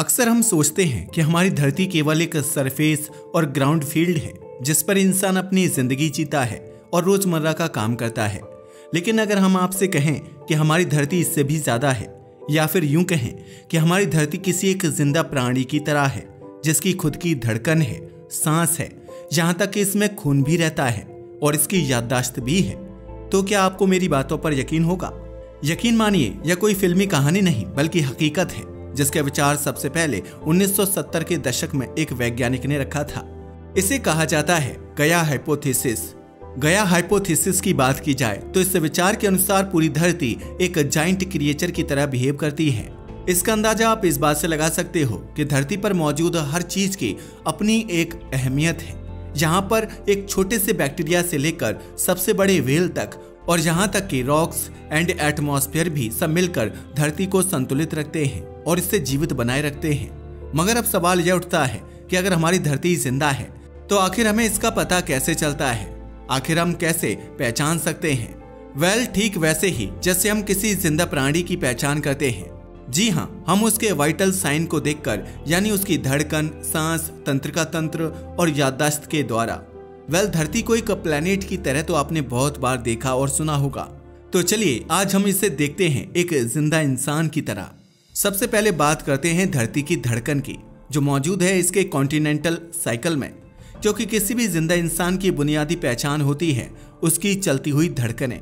अक्सर हम सोचते हैं कि हमारी धरती केवल एक सरफेस और ग्राउंड फील्ड है जिस पर इंसान अपनी जिंदगी जीता है और रोजमर्रा का काम करता है। लेकिन अगर हम आपसे कहें कि हमारी धरती इससे भी ज्यादा है, या फिर यूं कहें कि हमारी धरती किसी एक जिंदा प्राणी की तरह है जिसकी खुद की धड़कन है, सांस है, यहाँ तक कि इसमें खून भी रहता है और इसकी याददाश्त भी है, तो क्या आपको मेरी बातों पर यकीन होगा? यकीन मानिए, यह कोई फिल्मी कहानी नहीं बल्कि हकीकत है जिसके विचार सबसे पहले 1970 के दशक में एक वैज्ञानिक ने रखा था। इसे कहा जाता है गया हाइपोथेसिस। गया हाइपोथेसिस की बात की जाए तो इस विचार के अनुसार पूरी धरती एक जाइंट क्रिएचर की तरह बिहेव करती है। इसका अंदाजा आप इस बात से लगा सकते हो कि धरती पर मौजूद हर चीज की अपनी एक अहमियत है। यहाँ पर एक छोटे से बैक्टीरिया से लेकर सबसे बड़े व्हेल तक और यहाँ तक कि रॉक्स एंड एटमॉस्फेयर भी सब मिलकर धरती को संतुलित रखते हैं और इसे जीवित बनाए रखते हैं। मगर अब सवाल यह उठता है कि अगर हमारी धरती जिंदा है तो आखिर हमें इसका पता कैसे चलता है? आखिर हम कैसे पहचान सकते हैं? वेल, ठीक वैसे ही जैसे हम किसी जिंदा प्राणी की पहचान करते हैं। जी हाँ, हम उसके वाइटल साइन को देखकर, यानी उसकी धड़कन, सांस, तंत्रिका तंत्र और याददाश्त के द्वारा। वेल, धरती को एक प्लेनेट की तरह तो आपने बहुत बार देखा और सुना होगा। तो चलिए आज हम इसे देखते हैं एक जिंदा इंसान की तरह। सबसे पहले बात करते हैं धरती की धड़कन की, जो मौजूद है इसके कॉन्टिनेंटल साइकिल में। क्योंकि किसी भी जिंदा इंसान की बुनियादी पहचान होती है उसकी चलती हुई धड़कनें।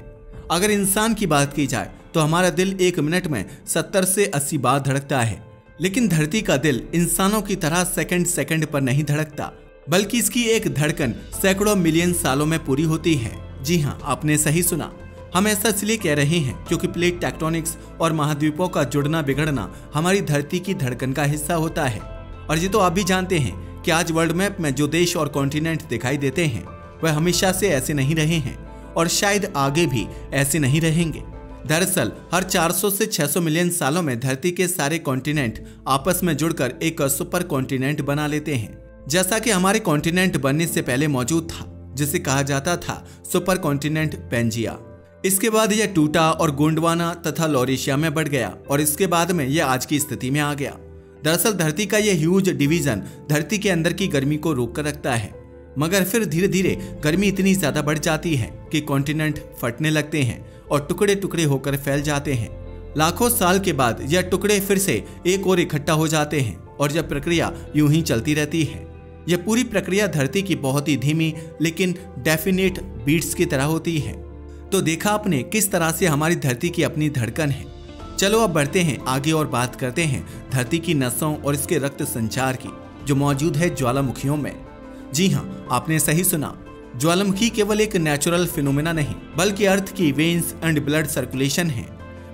अगर इंसान की बात की जाए तो हमारा दिल एक मिनट में 70 से 80 बार धड़कता है, लेकिन धरती का दिल इंसानों की तरह सेकंड सेकंड पर नहीं धड़कता, बल्कि इसकी एक धड़कन सैकड़ों मिलियन सालों में पूरी होती है। जी हाँ, आपने सही सुना। हम ऐसा इसलिए कह रहे हैं क्योंकि प्लेट टेक्टोनिक्स और महाद्वीपों का जुड़ना बिगड़ना हमारी धरती की धड़कन का हिस्सा होता है। और ये तो आप भी जानते हैं कि आज वर्ल्ड मैप में जो देश और कॉन्टिनेंट दिखाई देते हैं वह हमेशा से ऐसे नहीं रहे हैं और शायद आगे भी ऐसे नहीं रहेंगे। दरअसल हर 400 से 600 मिलियन सालों में धरती के सारे कॉन्टिनेंट आपस में जुड़कर एक सुपर कॉन्टिनेंट बना लेते हैं, जैसा कि हमारे कॉन्टिनेंट बनने से पहले मौजूद था, जिसे कहा जाता था सुपर कॉन्टिनेंट पेंजिया। इसके बाद यह टूटा और गोंडवाना तथा लॉरेशिया में बढ़ गया और इसके बाद में यह आज की स्थिति में आ गया। दरअसल धरती का यह ह्यूज डिवीजन धरती के अंदर की गर्मी को रोक कर रखता है, मगर फिर धीरे धीरे गर्मी इतनी ज्यादा बढ़ जाती है कि कॉन्टिनेंट फटने लगते हैं और टुकड़े टुकड़े होकर फैल जाते हैं। लाखों साल के बाद यह टुकड़े फिर से एक और इकट्ठा हो जाते हैं और यह प्रक्रिया यूं ही चलती रहती है। यह पूरी प्रक्रिया धरती की बहुत ही धीमी लेकिन डेफिनेट बीट्स की तरह होती है। तो देखा आपने किस तरह से हमारी धरती की अपनी धड़कन है। चलो अब बढ़ते हैं आगे और बात करते हैं धरती की नसों और इसके रक्त संचार की, जो मौजूद है ज्वालामुखियों में। जी हाँ, आपने सही सुना। ज्वालामुखी केवल एक नेचुरल फिनोमेना नहीं बल्कि अर्थ की वेन्स एंड ब्लड सर्कुलेशन है।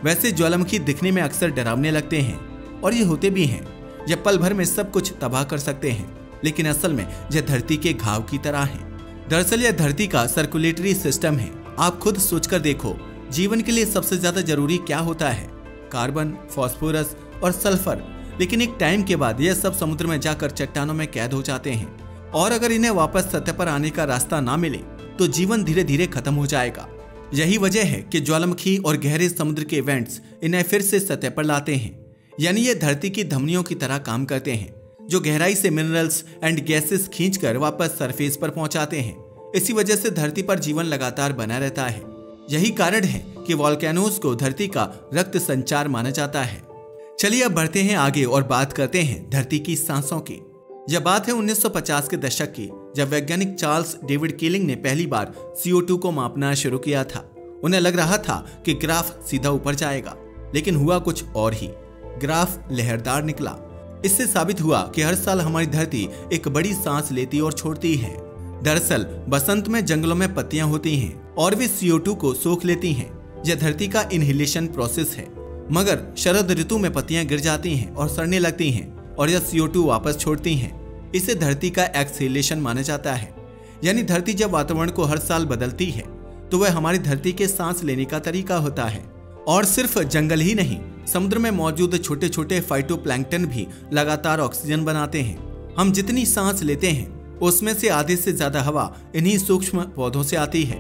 वैसे ज्वालामुखी दिखने में अक्सर डरावने लगते हैं और ये होते भी हैं। यह पल भर में सब कुछ तबाह कर सकते हैं, लेकिन असल में यह धरती के घाव की तरह है। दरअसल यह धरती का सर्कुलेटरी सिस्टम है। आप खुद सोचकर देखो, जीवन के लिए सबसे ज्यादा जरूरी क्या होता है? कार्बन, फास्फोरस और सल्फर। लेकिन एक टाइम के बाद यह सब समुद्र में जाकर चट्टानों में कैद हो जाते हैं और अगर इन्हें वापस सतह पर आने का रास्ता ना मिले तो जीवन धीरे धीरे खत्म हो जाएगा। यही वजह है कि ज्वालामुखी और गहरे समुद्र के इवेंट्स इन्हें फिर से सतह पर लाते हैं। यानी ये धरती की धमनियों की तरह काम करते हैं, जो गहराई से मिनरल्स एंड गैसेस खींचकर वापस सरफेस पर पहुंचाते हैं। इसी वजह से धरती पर जीवन लगातार बना रहता है। यही कारण है कि वोल्केनोज को धरती का रक्त संचार माना जाता है। चलिए अब बढ़ते हैं आगे और बात करते हैं धरती की सांसों की। यह बात है 1950 के दशक की, जब वैज्ञानिक चार्ल्स डेविड कीलिंग ने पहली बार CO2 को मापना शुरू किया था। उन्हें लग रहा था कि ग्राफ सीधा ऊपर जाएगा, लेकिन हुआ कुछ और ही। ग्राफ लहरदार निकला। इससे साबित हुआ कि हर साल हमारी धरती एक बड़ी सांस लेती और छोड़ती है। दरअसल बसंत में जंगलों में पत्तियां होती हैं और वे CO2 को सोख लेती हैं। यह धरती का इनहेलेशन प्रोसेस है। मगर शरद ऋतु में पत्तियां गिर जाती हैं और सड़ने लगती हैं और यह CO2 वापस छोड़ती हैं। इसे धरती का एक्सहेलेशन माना जाता है। यानी धरती जब वातावरण को हर साल बदलती है तो वह हमारी धरती के सांस लेने का तरीका होता है। और सिर्फ जंगल ही नहीं, समुद्र में मौजूद छोटे छोटे फाइटोप्लैंक्टन भी लगातार ऑक्सीजन बनाते हैं। हम जितनी सांस लेते हैं उसमें से आधे से ज्यादा हवा इन्हीं सूक्ष्म पौधों से आती है।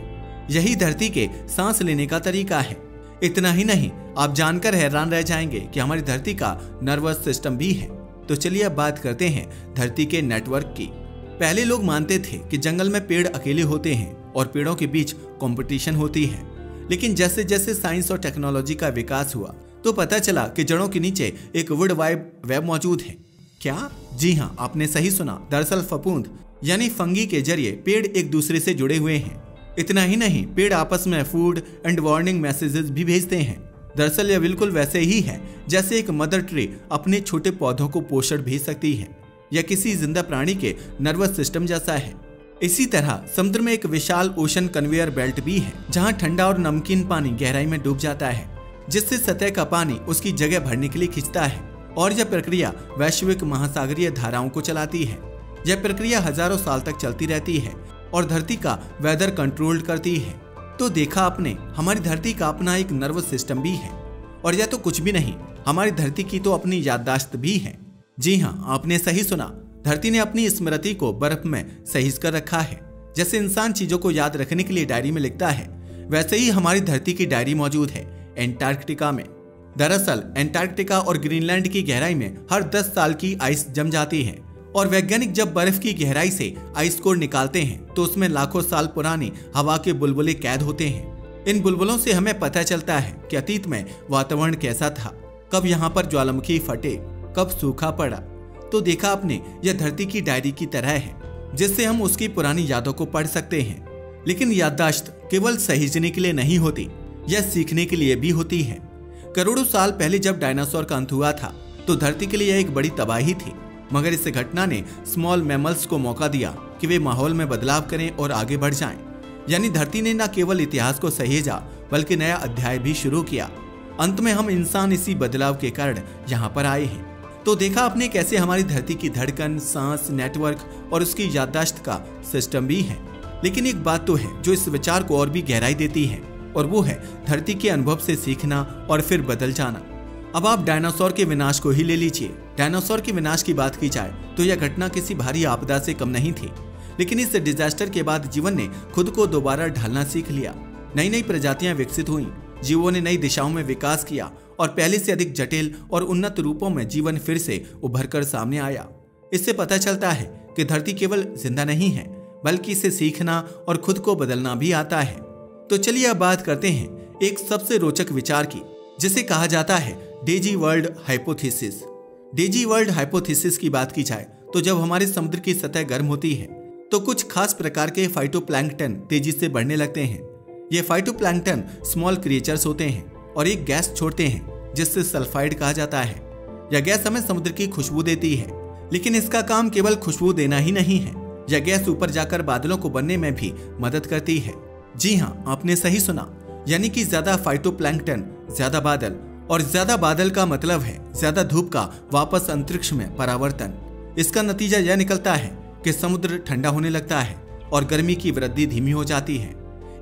यही धरती के सांस लेने का तरीका है। इतना ही नहीं, आप जानकर हैरान रह जाएंगे कि हमारी धरती का नर्वस सिस्टम भी है। तो चलिए अब बात करते हैं धरती के नेटवर्क की। पहले लोग मानते थे कि जंगल में पेड़ अकेले होते हैं और पेड़ों के बीच कंपटीशन होती है, लेकिन जैसे जैसे साइंस और टेक्नोलॉजी का विकास हुआ तो पता चला कि जड़ों के नीचे एक वुड वाइड वेब मौजूद है। क्या? जी हाँ, आपने सही सुना। दरअसल फफूंद यानी फंगी के जरिए पेड़ एक दूसरे से जुड़े हुए हैं। इतना ही नहीं, पेड़ आपस में फूड एंड वार्निंग मैसेजेस भी भेजते हैं। दरअसल यह बिल्कुल वैसे ही है जैसे एक मदर ट्री अपने छोटे पौधों को पोषण भेज सकती है, या किसी जिंदा प्राणी के नर्वस सिस्टम जैसा है। इसी तरह समुद्र में एक विशाल ओशन कन्वेयर बेल्ट भी है, जहां ठंडा और नमकीन पानी गहराई में डूब जाता है, जिससे सतह का पानी उसकी जगह भरने के लिए खिंचता है, और यह प्रक्रिया वैश्विक महासागरीय धाराओं को चलाती है। यह प्रक्रिया हजारों साल तक चलती रहती है और धरती का वेदर कंट्रोल करती है। तो देखा आपने, हमारी धरती का अपना एक नर्वस सिस्टम भी है। और यह तो कुछ भी नहीं, हमारी धरती की तो अपनी याददाश्त भी है। जी हाँ, आपने सही सुना। धरती ने अपनी स्मृति को बर्फ में सहेज कर रखा है। जैसे इंसान चीजों को याद रखने के लिए डायरी में लिखता है, वैसे ही हमारी धरती की डायरी मौजूद है एंटार्कटिका में। दरअसल एंटार्कटिका और ग्रीनलैंड की गहराई में हर 10 साल की आइस जम जाती है, और वैज्ञानिक जब बर्फ की गहराई से आइस कोर निकालते हैं तो उसमें लाखों साल पुरानी हवा के बुलबुले कैद होते हैं। इन बुलबुलों से हमें पता चलता है कि अतीत में वातावरण कैसा था, कब यहाँ पर ज्वालामुखी फटे, कब सूखा पड़ा। तो देखा आपने, यह धरती की डायरी की तरह है, जिससे हम उसकी पुरानी यादों को पढ़ सकते हैं। लेकिन याददाश्त केवल सहेजने के लिए नहीं होती, यह सीखने के लिए भी होती है। करोड़ों साल पहले जब डायनासोर का अंत हुआ था तो धरती के लिए यह एक बड़ी तबाही थी, मगर इस घटना ने स्मॉल मैमल्स को मौका दिया कि वे माहौल में बदलाव करें और आगे बढ़ जाएं। यानी धरती ने न केवल इतिहास को सहेजा बल्कि नया अध्याय भी शुरू किया। अंत में हम इंसान इसी बदलाव के कारण यहाँ पर आए हैं। तो देखा आपने कैसे हमारी धरती की धड़कन, सांस, नेटवर्क और उसकी याददाश्त का सिस्टम भी है। लेकिन एक बात तो है जो इस विचार को और भी गहराई देती है, और वो है धरती के अनुभव से सीखना और फिर बदल जाना। अब आप डायनासोर के विनाश को ही ले लीजिए। डायनासोर के विनाश की बात की जाए तो यह घटना किसी भारी आपदा से कम नहीं थी, लेकिन इस डिजास्टर के बाद जीवन ने खुद को दोबारा ढालना सीख लिया। नई नई प्रजातियां विकसित हुईं, जीवों ने नई दिशाओं में विकास किया और पहले से अधिक जटिल और उन्नत रूपों में जीवन फिर से उभर कर सामने आया। इससे पता चलता है कि धरती केवल जिंदा नहीं है, बल्कि इसे सीखना और खुद को बदलना भी आता है। तो चलिए अब बात करते हैं एक सबसे रोचक विचार की, जिसे कहा जाता है Daisy world hypothesis. Daisy world hypothesis की बात की जाए तो जब हमारे समुद्र की सतह गर्म होती है तो कुछ खास प्रकार के फाइटोप्लैंक्टन तेजी से बढ़ने लगते हैं। ये फाइटोप्लैंक्टन स्मॉल क्रिएचर्स होते हैं और एक गैस छोड़ते हैं जिससे सल्फाइड कहा जाता है। यह गैस हमें समुद्र की खुशबू देती है, लेकिन इसका काम केवल खुशबू देना ही नहीं है। यह गैस ऊपर जाकर बादलों को बनने में भी मदद करती है। जी हाँ, आपने सही सुना, यानी कि ज्यादा फाइटोप्लैंक्टन ज्यादा बादल, और ज्यादा बादल का मतलब है ज्यादा धूप का वापस अंतरिक्ष में परावर्तन। इसका नतीजा यह निकलता है कि समुद्र ठंडा होने लगता है और गर्मी की वृद्धि धीमी हो जाती है।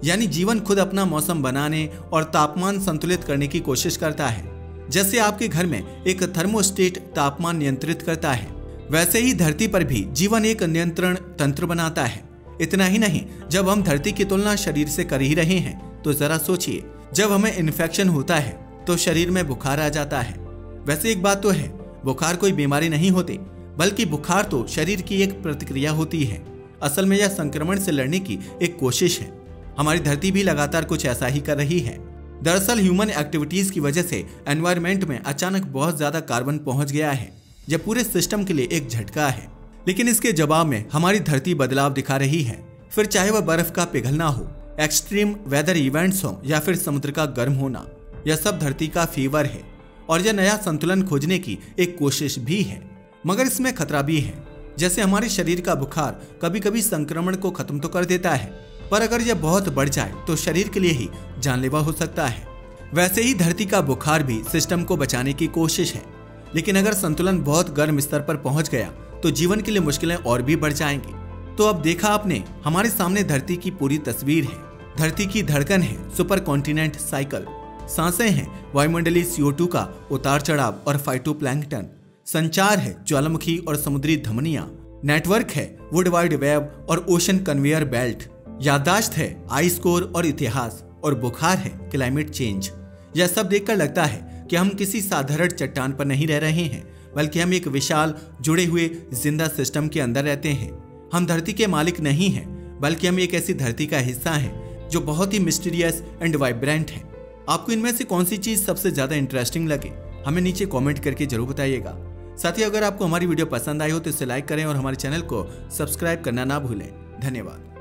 यानी जीवन खुद अपना मौसम बनाने और तापमान संतुलित करने की कोशिश करता है। जैसे आपके घर में एक थर्मोस्टेट तापमान नियंत्रित करता है, वैसे ही धरती पर भी जीवन एक नियंत्रण तंत्र बनाता है। इतना ही नहीं, जब हम धरती की तुलना शरीर से कर ही रहे हैं तो जरा सोचिए, जब हमें इन्फेक्शन होता है तो शरीर में बुखार आ जाता है। वैसे एक बात तो है, बुखार कोई बीमारी नहीं होती, बल्कि बुखार तो शरीर की एक प्रतिक्रिया होती है। असल में यह संक्रमण से लड़ने की एक कोशिश है। हमारी धरती भी लगातार कुछ ऐसा ही कर रही है। दरअसल ह्यूमन एक्टिविटीज की वजह से एनवायरनमेंट में अचानक बहुत ज्यादा कार्बन पहुंच गया है। यह पूरे सिस्टम के लिए एक झटका है, लेकिन इसके जवाब में हमारी धरती बदलाव दिखा रही है। फिर चाहे वह बर्फ का पिघलना हो, एक्सट्रीम वेदर इवेंट्स हो या फिर समुद्र का गर्म होना, यह सब धरती का फीवर है और यह नया संतुलन खोजने की एक कोशिश भी है। मगर इसमें खतरा भी है। जैसे हमारे शरीर का बुखार कभी कभी संक्रमण को खत्म तो कर देता है, पर अगर यह बहुत बढ़ जाए तो शरीर के लिए ही जानलेवा हो सकता है। वैसे ही धरती का बुखार भी सिस्टम को बचाने की कोशिश है, लेकिन अगर संतुलन बहुत गर्म स्तर पर पहुंच गया तो जीवन के लिए मुश्किलें और भी बढ़ जाएंगी। तो अब देखा आपने, हमारे सामने धरती की पूरी तस्वीर है। धरती की धड़कन है सुपर कॉन्टिनेंट साइकिल, सांसें हैं वायुमंडलीय CO2 का उतार चढ़ाव और फाइटोप्लैंक्टन, संचार है ज्वालामुखी और समुद्री धमनियां, नेटवर्क है वुड वाइड वेब और ओशन कन्वेयर बेल्ट, याददाश्त है आइस कोर और इतिहास, और बुखार है क्लाइमेट चेंज। यह सब देखकर लगता है कि हम किसी साधारण चट्टान पर नहीं रह रहे हैं, बल्कि हम एक विशाल जुड़े हुए जिंदा सिस्टम के अंदर रहते हैं। हम धरती के मालिक नहीं हैं, बल्कि हम एक ऐसी धरती का हिस्सा हैं जो बहुत ही मिस्टीरियस एंड वाइब्रेंट है। आपको इनमें से कौन सी चीज सबसे ज्यादा इंटरेस्टिंग लगे, हमें नीचे कमेंट करके जरूर बताइएगा। साथ ही अगर आपको हमारी वीडियो पसंद आई हो तो इसे लाइक करें और हमारे चैनल को सब्सक्राइब करना ना भूलें। धन्यवाद।